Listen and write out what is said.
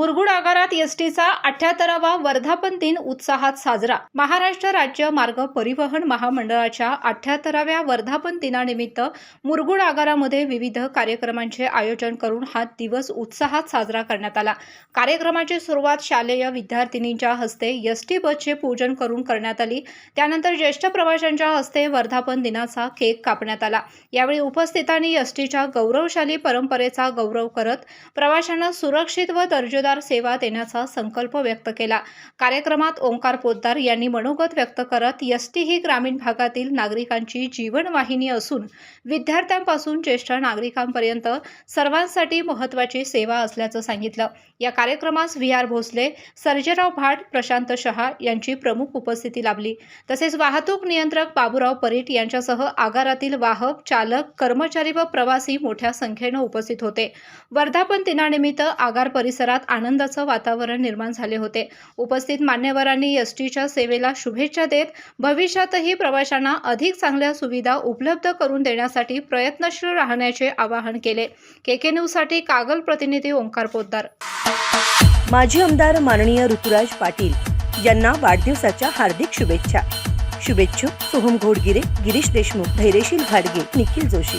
मुरगुड आगारात एसटीचा 78वा वर्धापन दिन उत्साहात साजरा। महाराष्ट्र राज्य मार्ग परिवहन महामंडळाच्या 78व्या वर्धापन दिनानिमित्त मुरगुड आगारामध्ये विविध कार्यक्रमांचे आयोजन करून हा दिवस उत्साहात साजरा करण्यात आला। कार्यक्रमाची सुरुवात शालेय विद्यार्थिनींच्या हस्ते एसटी बसचे पूजन करून करण्यात आली। त्यानंतर ज्येष्ठ प्रवाशांच्या हस्ते वर्धापन दिनाचा केक कापण्यात आला। यावेळी उपस्थितांनी एसटीच्या गौरवशाली परंपरेचा गौरव करत प्रवाशांना सुरक्षित व दर्जेदार सेवा देण्याचा संकल्प व्यक्त केला। कार्यक्रमात ओंकार पोद्दार यांनी मनोगत व्यक्त करत एसटी ही ग्रामीण भागातील नागरिकांची जीवनवाहिनी असून विद्यार्थ्यांपासून ज्येष्ठ नागरिकांपर्यंत सर्वांसाठी महत्त्वाची सेवा असल्याचं सांगितलं। या कार्यक्रमास व्ही.आर. भोसले, सर्जेराव भाट, प्रशांत शहा यांची प्रमुख उपस्थिती लाभली। तसेच वाहतूक नियंत्रक बाबूराव परीट यांच्यासह आगारातील वाहक, चालक, कर्मचारी व प्रवासी मोठ्या संख्येने उपस्थित होते। वर्धापन दिनानिमित्त आगार परिसरात आनंदाचं वातावरण निर्माण झाले होते। उपस्थित मान्यवरांनी एसटीच्या सेवेला शुभेच्छा देत भविष्यातही प्रवाशांना अधिक चांगल्या सुविधा उपलब्ध करून देण्यासाठी प्रयत्नशील राहण्याचे आवाहन केले। केके न्यूजसाठी कागल प्रतिनिधी ओंकार पोद्दार। माजी आमदार माननीय ऋतुराज पाटील यांना वाढदिवसाच्या हार्दिक शुभेच्छा। शुभेच्छुक सोहम घोडगिरे, गिरीश देशमुख, धैर्यशील घाडगे, निखिल जोशी।